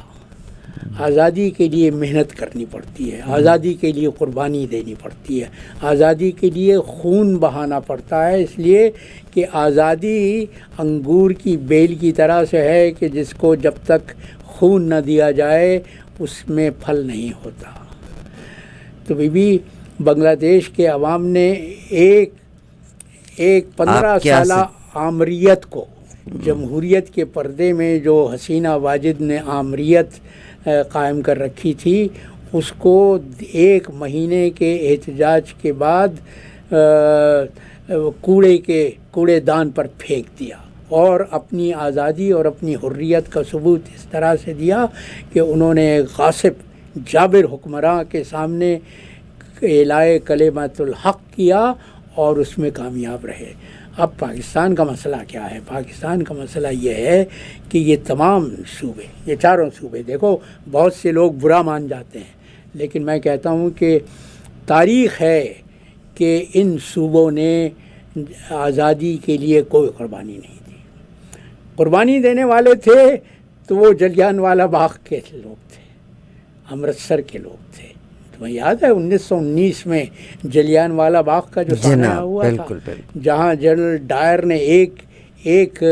آزادی کے لیے محنت کرنی پڑتی ہے، آزادی کے لیے قربانی دینی پڑتی ہے، آزادی کے لیے خون بہانا پڑتا ہے. اس لیے کہ آزادی انگور کی بیل کی طرح سے ہے کہ جس کو جب تک خون نہ دیا جائے اس میں پھل نہیں ہوتا. تو بنگلہ دیش کے عوام نے ایک 15 سالہ آمریت کو، جمہوریت کے پردے میں جو حسینہ واجد نے آمریت قائم کر رکھی تھی، اس کو 1 مہینے کے احتجاج کے بعد کوڑے دان پر پھینک دیا اور اپنی آزادی اور اپنی حریت کا ثبوت اس طرح سے دیا کہ انہوں نے غاصب جابر حکمراں کے سامنے اعلائے کلمۃ الحق کیا اور اس میں کامیاب رہے۔ اب پاکستان کا مسئلہ کیا ہے؟ پاکستان کا مسئلہ یہ ہے کہ یہ تمام صوبے، یہ چاروں صوبے، دیکھو بہت سے لوگ برا مان جاتے ہیں، لیکن میں کہتا ہوں کہ تاریخ ہے کہ ان صوبوں نے آزادی کے لیے کوئی قربانی نہیں دی۔ قربانی دینے والے تھے تو وہ جلیان والا باغ کے لوگ تھے، امرتسر کے لوگ تھے۔ تمہیں یاد ہے 1919 میں جلیان والا باغ کا جو سامنا ہوا تھا، جہاں جنرل ڈائر نے ایک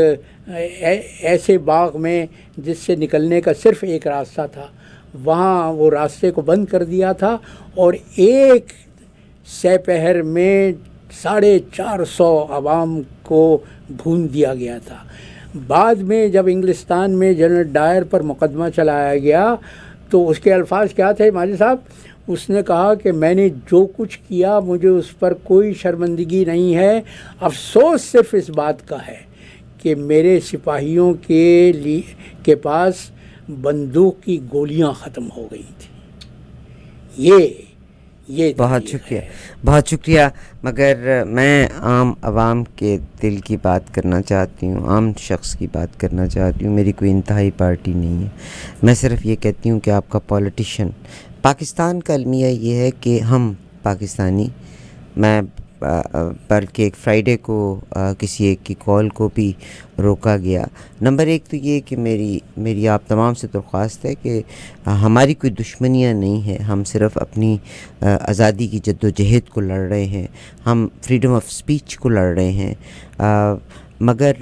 ایسے باغ میں جس سے نکلنے کا صرف ایک راستہ تھا، وہاں وہ راستے کو بند کر دیا تھا اور ایک سہ پہر میں 450 عوام کو بھون دیا گیا تھا۔ بعد میں جب انگلستان میں جنرل ڈائر پر مقدمہ چلایا گیا تو اس کے الفاظ کیا تھے ماجد صاحب؟ اس نے کہا کہ میں نے جو کچھ کیا مجھے اس پر کوئی شرمندگی نہیں ہے، افسوس صرف اس بات کا ہے کہ میرے سپاہیوں کے پاس بندوق کی گولیاں ختم ہو گئی تھیں۔ یہ بہت شکریہ، بہت شکریہ، مگر میں عام عوام کے دل کی بات کرنا چاہتی ہوں، عام شخص کی بات کرنا چاہتی ہوں۔ میری کوئی انتہائی پارٹی نہیں ہے، میں صرف یہ کہتی ہوں کہ آپ کا پولیٹیشین، پاکستان کا المیہ یہ ہے کہ ہم پاکستانی، میں بلکہ ایک فرائیڈے کو کسی ایک کی کال کو بھی روکا گیا۔ نمبر ایک تو یہ کہ میری آپ تمام سے درخواست ہے کہ ہماری کوئی دشمنیاں نہیں ہیں، ہم صرف اپنی آزادی کی جد و جہد کو لڑ رہے ہیں، ہم فریڈم آف سپیچ کو لڑ رہے ہیں، مگر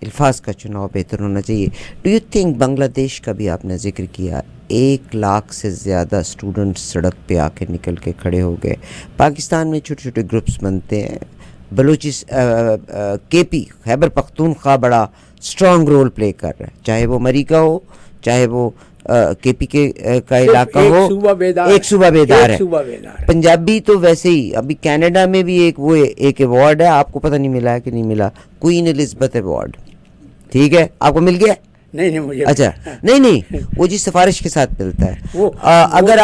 الفاظ کا چناؤ بہتر ہونا چاہیے۔ ڈو یو تھنک بنگلہ دیش کا بھی آپ نے ذکر کیا، 1 لاکھ سے زیادہ اسٹوڈنٹ سڑک پہ آ کے نکل کے کھڑے ہو گئے۔ پاکستان میں چھوٹے چھوٹے گروپس بنتے ہیں، کے پی خیبر پختونخوا بڑا اسٹرانگ رول پلے کر رہا ہے، چاہے وہ مریکا ہو، چاہے وہ کے پی کا علاقہ ہو، ایک صوبہ بیدار ہے۔ پنجابی تو ویسے ہی، ابھی کینیڈا میں بھی ایک ایوارڈ ہے، آپ کو پتہ نہیں ملا ہے کہ نہیں ملا، کوئین الزبتھ ایوارڈ، ٹھیک ہے، آپ کو مل گیا؟ نہیں مجھے اچھا نہیں وہ جی سفارش کے ساتھ ملتا ہے۔ اگر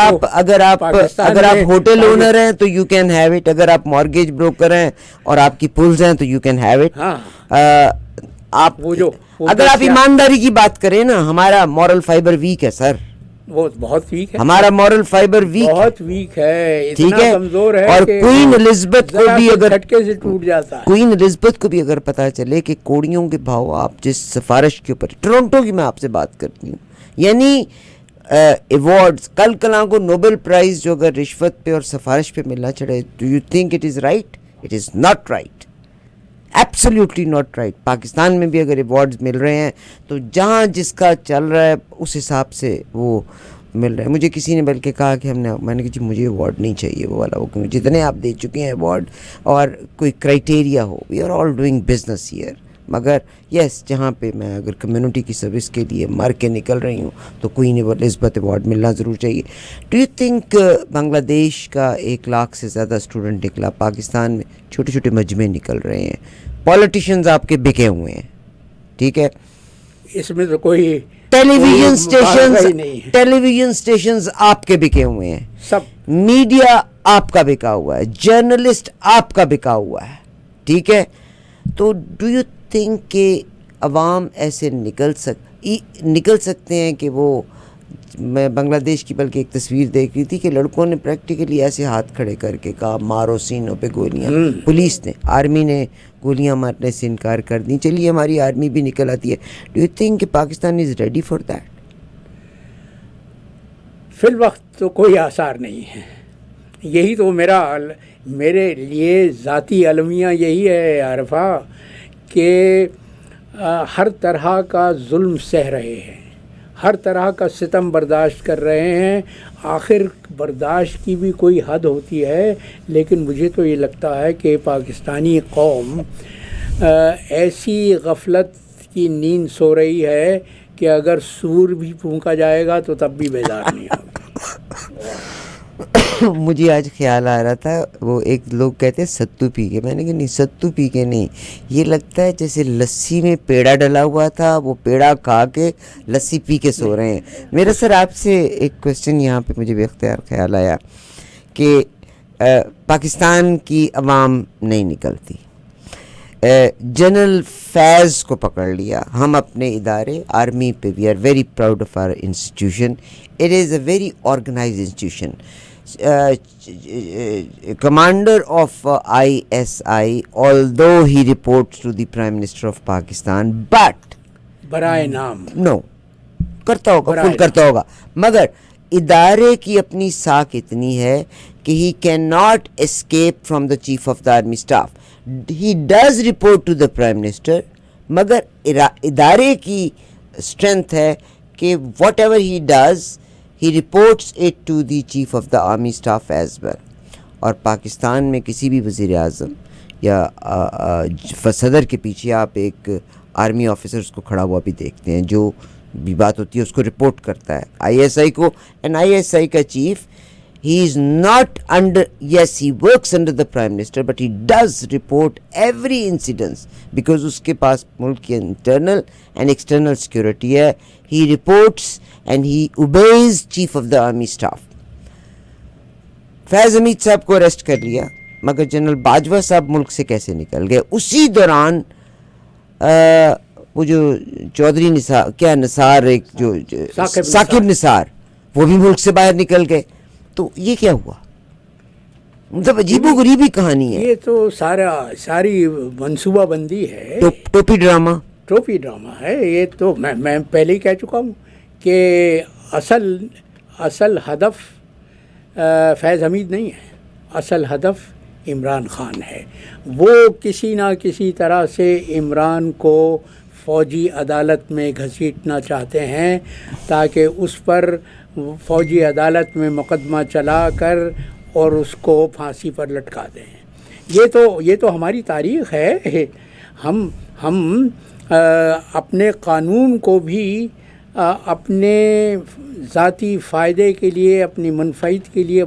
آپ ہوٹل اونر ہیں تو یو کین ہیو اٹ، اگر آپ مارگیج بروکر ہیں اور آپ کی پولز ہیں تو یو کین ہیو اٹ۔ اگر آپ ایمانداری کی بات کریں نا، ہمارا مورل فائبر ویک ہے سر، وہ بہت ویک ہے، ہمارا مورل فائبر بہت ویک ہے، ٹھیک ہے، کمزور ہے، اور کوئین الزبتھ کو بھی اگر جھٹکے سے ٹوٹ جاتا ہے، کوئین الزبتھ کو بھی اگر پتہ چلے کہ کوڑیوں کے بھاؤ آپ جس سفارش کے اوپر، ٹورنٹو کی میں آپ سے بات کرتی ہوں، یعنی ایوارڈز کل کلاں کو نوبل پرائز جو اگر رشوت پہ اور سفارش پہ ملنا چاہے، do you think it is right? It is not right, absolutely not right. Pakistan میں بھی اگر ایوارڈز مل رہے ہیں تو جہاں جس کا چل رہا ہے اس حساب سے وہ مل رہا ہے۔ مجھے کسی نے بلکہ کہا کہ میں نے کہا جی مجھے ایوارڈ نہیں چاہیے وہ والا، وہ جتنے آپ دے چکے ہیں ایوارڈ اور کوئی کرائٹیریا ہو، we are all doing business here, مگر یس جہاں پہ میں اگر کمیونٹی کی سروس کے لیے مر کے نکل رہی ہوں تو کوئین الزبتھ ایوارڈ ملنا ضرور چاہیے۔ ڈو یو تھنک بنگلہ دیش کا 1 لاکھ سے زیادہ اسٹوڈنٹ نکلا، پاکستان میں چھوٹے چھوٹے مجمع نکل رہے ہیں، پولیٹیشینز آپ کے بکے ہوئے ہیں، ٹھیک ہے، اس میں تو کوئی ٹیلی ویژن اسٹیشنز آپ کے بکے ہوئے ہیں، سب میڈیا آپ کا بکا ہوا ہے، جرنلسٹ آپ کا بکا ہوا ہے، ٹھیک ہے۔ تو ڈو یو تھنک کہ عوام ایسے نکل سکتے ہیں کہ وہ، میں بنگلہ دیش کی بلکہ ایک تصویر دیکھ رہی تھی کہ لڑکوں نے پریکٹیکلی ایسے ہاتھ کھڑے کر کے کہا مارو سینوں پہ گولیاں، پولیس نے، آرمی نے گولیاں مارنے سے انکار کر دیں، چلیے ہماری آرمی بھی نکل آتی ہے۔ ڈو یو تھنک کہ Pakistan is ready for that? فی الوقت تو کوئی آثار نہیں ہے، یہی تو میرے لیے ذاتی المیہ یہی ہے عارفہ کہ ہر طرح کا ظلم سہ رہے ہیں، ہر طرح کا ستم برداشت کر رہے ہیں، آخر برداشت کی بھی کوئی حد ہوتی ہے، لیکن مجھے تو یہ لگتا ہے کہ پاکستانی قوم ایسی غفلت کی نیند سو رہی ہے کہ اگر سور بھی پھونکا جائے گا تو تب بھی بیدار نہیں ہوگا۔ مجھے آج خیال آ رہا تھا، وہ ایک لوگ کہتے ہیں ستو پی کے، میں نے کہا نہیں ستو پی کے نہیں، یہ لگتا ہے جیسے لسی میں پیڑا ڈلا ہوا تھا، وہ پیڑا کھا کے لسی پی کے سو رہے ہیں. میرا سر آپ سے ایک کویسچن یہاں پہ مجھے بے اختیار خیال آیا کہ پاکستان کی عوام نہیں نکلتی، جنرل فیض کو پکڑ لیا، ہم اپنے ادارے آرمی پہ we are very proud of our institution, it is a very organised institution. commander of ISI, although he reports to the Prime Minister of Pakistan, but برائے نام no کرتا ہوگا، فل کرتا ہوگا، مگر ادارے کی اپنی ساکھ اتنی ہے کہ he can not escape from the chief of the army staff. He does report to the prime minister, مگر ادارے کی اسٹرینتھ ہے کہ whatever he does he reports it to the chief of the army staff as well. اور پاکستان میں کسی بھی وزیر اعظم یا صدر کے پیچھے آپ ایک آرمی آفیسرس کو کھڑا ہوا بھی دیکھتے ہیں، جو بھی بات ہوتی ہے اس کو رپورٹ کرتا ہے آئی ایس آئی کو. اینڈ آئی ایس آئی کا chief he is not under, yes he works under the prime minister, but he does report every incident because اس کے پاس ملک کی internal and external security ہے. he reports and he obeys chief of the army staff. فیض حمید صاحب کو arrest کر لیا، مگر general Bajwa صاحب ملک سے کیسے نکل گئے؟ اسی دوران وہ جو چودھری نثار کیا نثار ایک جو ثاقب نثار وہ بھی ملک سے باہر نکل گئے. تو یہ کیا ہوا؟ مطلب عجیب و غریبی کہانی ہے. یہ تو ساری منصوبہ بندی ہے، ٹوپی ڈرامہ ہے. یہ تو میں پہلے ہی کہہ چکا ہوں کہ اصل ہدف فیض حمید نہیں ہے، اصل ہدف عمران خان ہے. وہ کسی نہ کسی طرح سے عمران کو فوجی عدالت میں گھسیٹنا چاہتے ہیں تاکہ اس پر فوجی عدالت میں مقدمہ چلا کر اور اس کو پھانسی پر لٹکا دیں. یہ تو ہماری تاریخ ہے. ہم اپنے قانون کو بھی اپنے ذاتی فائدے کے لیے، اپنی منفعت کے لیے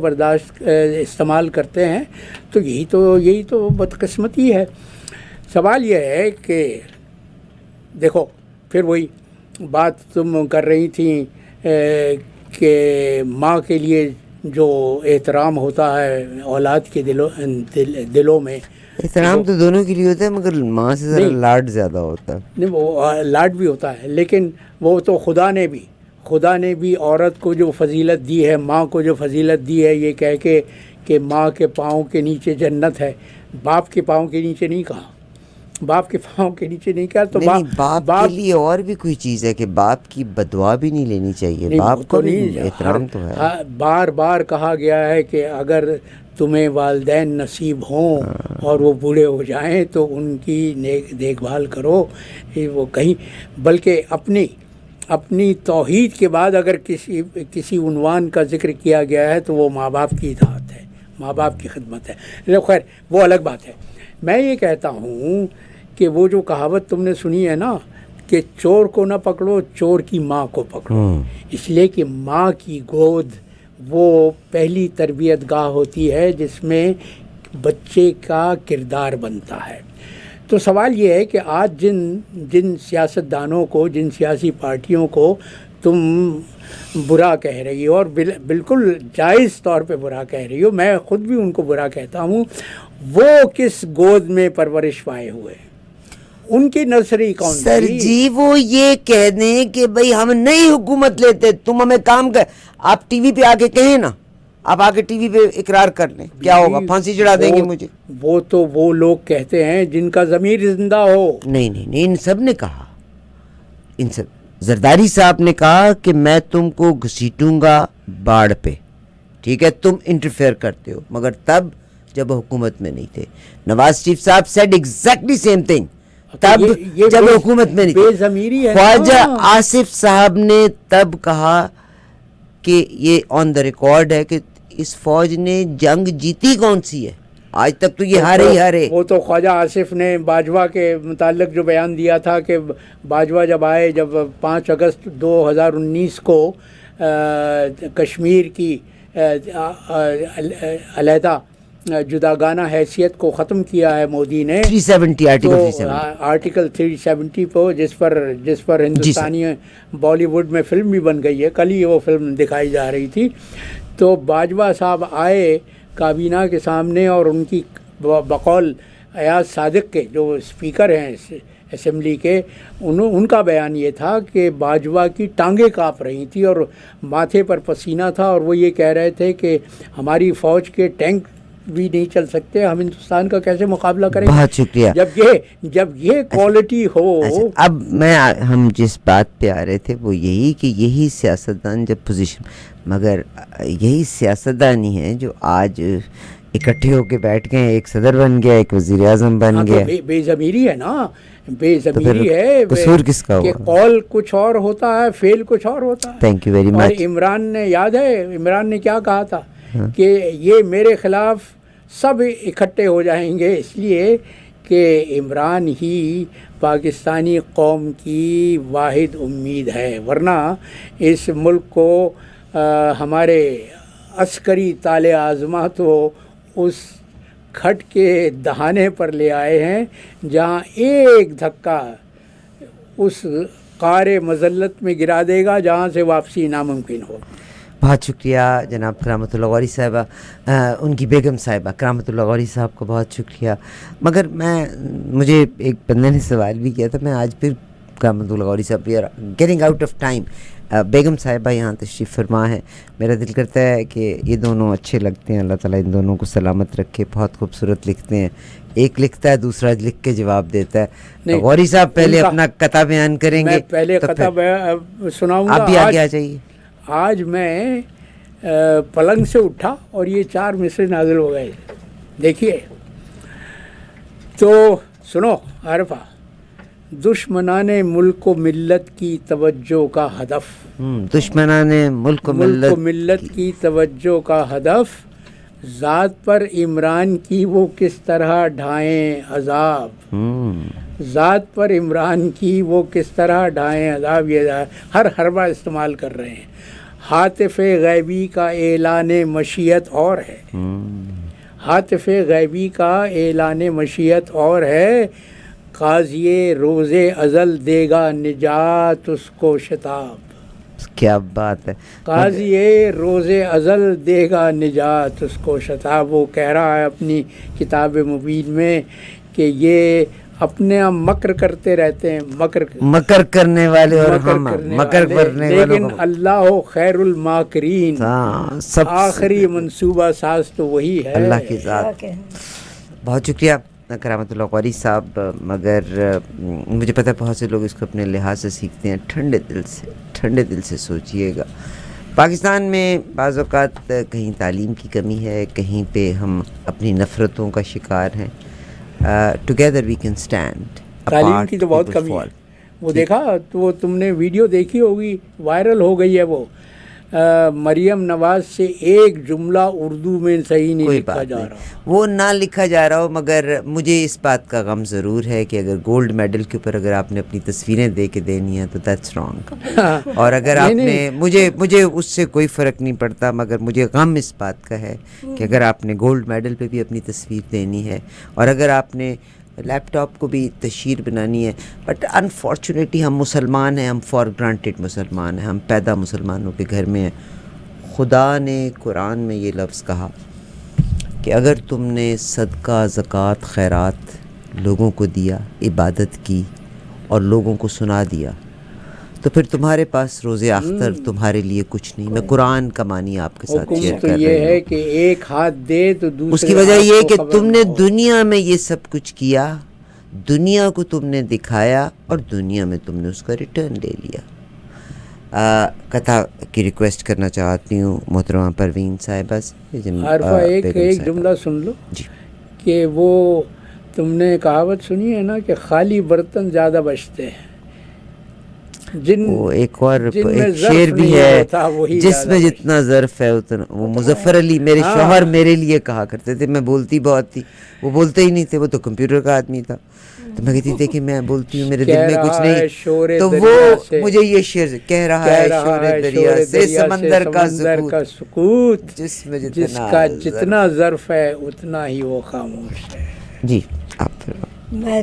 استعمال کرتے ہیں. تو یہی تو بدقسمتی ہے. سوال یہ ہے کہ دیکھو پھر وہی بات تم کر رہی تھیں کہ ماں کے لیے جو احترام ہوتا ہے اولاد کے دلوں میں، احترام تو دونوں کے لیے ہوتا ہے، مگر ماں سے ذرا لاڈ زیادہ ہوتا ہے. نہیں، وہ لاڈ بھی ہوتا ہے، لیکن وہ تو خدا نے بھی عورت کو جو فضیلت دی ہے، ماں کو جو فضیلت دی ہے، یہ کہہ کے کہ ماں کے پاؤں کے نیچے جنت ہے، باپ کے پاؤں کے نیچے نہیں کہا. باپ کے پاؤں کے نیچے نہیں کہا. تو باپ کے لیے اور بھی کوئی چیز ہے کہ باپ کی بدعا بھی نہیں لینی چاہیے. باپ کو نہیں احترام تو ہے. بار بار کہا گیا ہے کہ اگر تمہیں والدین نصیب ہوں اور وہ بوڑھے ہو جائیں تو ان کی دیکھ بھال کرو. وہ کہیں بلکہ اپنی توحید کے بعد اگر کسی عنوان کا ذکر کیا گیا ہے تو وہ ماں باپ کی اطاعت ہے، ماں باپ کی خدمت ہے. خیر وہ الگ بات ہے. میں یہ کہتا ہوں کہ وہ جو کہاوت تم نے سنی ہے نا کہ چور کو نہ پکڑو، چور کی ماں کو پکڑو، اس لیے کہ ماں کی گود وہ پہلی تربیت گاہ ہوتی ہے جس میں بچے کا کردار بنتا ہے. تو سوال یہ ہے کہ آج جن سیاستدانوں کو، جن سیاسی پارٹیوں کو تم برا کہہ رہی ہو، اور بالکل جائز طور پہ برا کہہ رہی ہو، میں خود بھی ان کو برا کہتا ہوں، وہ کس گود میں پرورش پائے ہوئے؟ ان کی نرسری کون سی؟ سر جی وہ یہ کہہ دیں کہ بھئی ہم نہیں حکومت لیتے، تم ہمیں کام کر. آپ ٹی وی پہ آ کے کہیں نا، آپ آ کے ٹی وی پہ اقرار کر لیں، کیا ہوگا؟ پھانسی چڑھا دیں گے مجھے. وہ تو وہ لوگ کہتے ہیں جن کا ضمیر زندہ ہو. نہیں ان سب نے کہا، ان سب زرداری صاحب نے کہا کہ میں تم کو گھسیٹوں گا باڑ پہ، ٹھیک ہے تم انٹرفیئر کرتے ہو، مگر تب جب حکومت میں نہیں تھے. نواز شریف صاحب سیڈ ایگزیکٹلی سیم تھنگ تب جب حکومت میں نہیں تھے. خواجہ آصف صاحب نے تب کہا کہ یہ آن دا ریکارڈ ہے کہ اس فوج نے جنگ جیتی کون سی ہے، آج تک تو یہ ہارے. وہ تو خواجہ آصف نے باجوہ کے متعلق جو بیان دیا تھا کہ باجوہ جب 5 اگست 2019 کو کشمیر کی علیحدہ جداگانہ حیثیت کو ختم کیا ہے مودی نے 370 آرٹیکل تو 370 آرٹیکل 370 کو جس پر ہندوستانی بالی ووڈ میں فلم بھی بن گئی ہے. کل ہی وہ فلم دکھائی جا رہی تھی. تو باجوہ صاحب آئے کابینہ کے سامنے اور ان کی بقول ایاز صادق کے جو اسپیکر ہیں اسمبلی کے ان کا بیان یہ تھا کہ باجوہ کی ٹانگیں کانپ رہی تھیں اور ماتھے پر پسینہ تھا اور وہ یہ کہہ رہے تھے کہ ہماری فوج کے ٹینک بھی نہیں چل سکتے, ہم ہندوستان کا کیسے مقابلہ کریں. بہت شکریہ. جب یہ کوالٹی ہو. اب ہم جس بات پہ آ رہے تھے وہ یہی کہ یہی سیاستدان جب پوزیشن, مگر یہی سیاستدان ہی ہیں جو آج اکٹھے ہو کے بیٹھ گئے, ایک صدر بن گیا, ایک وزیر اعظم بن گیا. بے ضمیری ہے نا, بے ضمیری ہے. قصور کس کا کہ ہوا؟ قول کچھ اور ہوتا ہے, فعل کچھ اور ہوتا ہے. تھینک یو ویری اور مچ. عمران نے یاد ہے عمران نے کیا کہا تھا کہ یہ میرے خلاف سب اکٹھے ہو جائیں گے, اس لیے کہ عمران ہی پاکستانی قوم کی واحد امید ہے, ورنہ اس ملک کو ہمارے عسکری طالع اعظمہ تو اس کھٹ کے دہانے پر لے آئے ہیں جہاں ایک دھکا اس قعر مذلت میں گرا دے گا جہاں سے واپسی ناممکن ہو. بہت شکریہ جناب کرامت اللہ غوری صاحبہ, ان کی بیگم صاحبہ کرامت اللہ غوری صاحب کو بہت شکریہ. مگر مجھے ایک بندے نے سوال بھی کیا تھا, میں آج پھر کرامت اللہ غوری صاحب we are getting out of time. بیگم صاحبہ یہاں تشریف فرما ہے, میرا دل کرتا ہے کہ یہ دونوں اچھے لگتے ہیں, اللہ تعالیٰ ان دونوں کو سلامت رکھے, بہت خوبصورت لکھتے ہیں, ایک لکھتا ہے دوسرا لکھ کے جواب دیتا ہے. غوری صاحب پہلے اپنا قطع بیان کریں گے, پہلے قطع سناؤں گا. آپ بھی آگے آ جائیے. آج میں پلنگ سے اٹھا اور یہ 4 مصرے نازل ہو گئے. دیکھیے تو سنو عارفہ. دشمنان ملک و ملت کی توجہ کا ہدف, دشمنان ملک و ملت کی توجہ کا ہدف, ذات پر عمران کی وہ کس طرح ڈھائیں عذاب, ذات پر عمران کی وہ کس طرح ڈھائیں عذاب. یہ ہر حربہ استعمال کر رہے ہیں. ہاتف غیبی کا اعلان مشیت اور ہے, ہاتف غیبی کا اعلان مشیت اور ہے, قاضی روز ازل دے گا نجات اس کو شتاب. کیا بات ہے. قاضی روز ازل دے گا نجات اس کو شتاب. وہ کہہ رہا ہے اپنی کتاب مبین میں کہ یہ اپنے ہم مکر کرتے رہتے ہیں, مکر کرنے والے اور ہم مکر کرنے والے, لیکن اللہ خیر الماکرین, آخری منصوبہ ساز تو وہی ہے, اللہ کی ذات. بہت شکریہ کرامت اللہ غوری صاحب. مگر مجھے پتہ ہے بہت سے لوگ اس کو اپنے لحاظ سے سیکھتے ہیں. ٹھنڈے دل سے سوچئے گا. پاکستان میں بعض اوقات کہیں تعلیم کی کمی ہے, کہیں پہ ہم اپنی نفرتوں کا شکار ہیں. Together we can stand. تعلیم کی تو بہت کمی ہے. وہ دیکھا تو تم نے ویڈیو دیکھی ہوگی, وائرل ہو گئی ہے. وہ مریم نواز سے ایک جملہ اردو میں صحیح نہیں لکھا جا رہا, وہ نہ لکھا جا رہا ہو. مگر مجھے اس بات کا غم ضرور ہے کہ اگر گولڈ میڈل کے اوپر اگر آپ نے اپنی تصویریں دے کے دینی ہیں تو دیٹس رانگ. اور اگر آپ نے مجھے اس سے کوئی فرق نہیں پڑتا, مگر مجھے غم اس بات کا ہے کہ اگر آپ نے گولڈ میڈل پہ بھی اپنی تصویر دینی ہے اور اگر آپ نے لیپ ٹاپ کو بھی تشہیر بنانی ہے. بٹ انفارچونیٹلی ہم مسلمان ہیں, ہم فار گرانٹیڈ مسلمان ہیں, ہم پیدا مسلمانوں کے گھر میں ہیں. خدا نے قرآن میں یہ لفظ کہا کہ اگر تم نے صدقہ زکوٰۃ خیرات لوگوں کو دیا, عبادت کی اور لوگوں کو سنا دیا, تو پھر تمہارے پاس روز آخر تمہارے لیے کچھ نہیں. میں قرآن کا معنی آپ کے ساتھ شیئر کر رہی ہوں. یہ ہے کہ ایک ہاتھ دے تو دوسرے, اس کی وجہ یہ کہ تم نے دنیا میں یہ سب کچھ کیا, دنیا کو تم نے دکھایا اور دنیا میں تم نے اس کا ریٹرن لے لیا. کتھا کی ریکویسٹ کرنا چاہتی ہوں محترمہ پروین صاحبہ سے. عارفہ ایک جملہ سن لو جی, کہ وہ تم نے کہاوت سنی ہے نا کہ خالی برتن زیادہ بچتے ہیں. وہ ایک اور جن میں ایک ظرف شعر بھی نہیں ہے، ہوتا وہی جس زیادہ میں جتنا ظرف ہے اتنا. وہ مظفر علی میرے شوہر میرے لیے کہا کرتے تھے، میں بولتی بہت تھی، وہ بولتے ہی نہیں تھے، وہ تو کمپیوٹر کا آدمی تھا. تو میں کہتی تھی کہ میں بولتی ہوں، میرے دل میں کچھ نہیں. تو وہ مجھے یہ شعر کہہ رہا ہے شور دریا سے سمندر کا سکوت، جس میں جس کا جتنا ظرف ہے اتنا ہی وہ خاموش ہے. جی آپ میں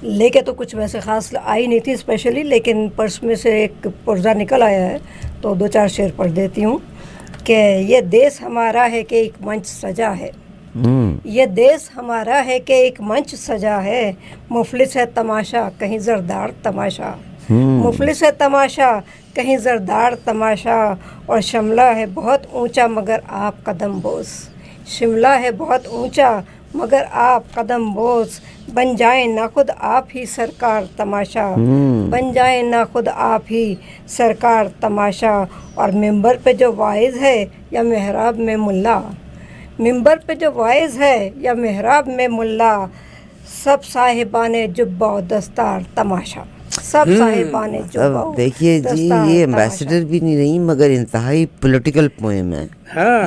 لے کے تو کچھ ویسے خاص آئی نہیں تھی اسپیشلی، لیکن پرس میں سے ایک پرزہ نکل آیا ہے تو 2-4 شعر پڑھ دیتی ہوں. کہ یہ دیس ہمارا ہے کہ ایک منچ سجا ہے، یہ دیس ہمارا ہے کہ ایک منچ سجا ہے، مفلس ہے تماشا کہیں زردار تماشا، مفلس ہے تماشا کہیں زردار تماشا، اور شملہ ہے بہت اونچا مگر آپ قدم بوس، شملہ ہے بہت اونچا مگر آپ قدم بوس، بن جائیں نہ خود آپ ہی سرکار تماشا، بن جائیں نہ خود آپ ہی سرکار تماشا. اور ممبر پہ جو واعظ ہے یا محراب میں ملا، ممبر پہ جو واعظ ہے یا محراب میں ملا، سب صاحبان جبہ و دستار تماشا، سب صاحبان جبہ و دیکھیے جی، دستار یہ تماشا. ایمبیسڈر بھی نہیں رہی مگر انتہائی پولیٹیکل پوئم ہے.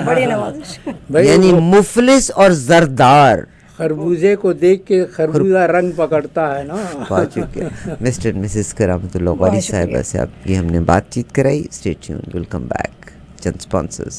بڑی نوازش. یعنی مفلس اور زردار خربوزے کو دیکھ کے خربوزہ رنگ پکڑتا ہے نا. پا چکے. مسٹر مسز کرامت اللہ غوری صاحبہ سے آپ کی ہم نے بات چیت کرائی. Stay tuned, we'll come back. چند اسپانسرز.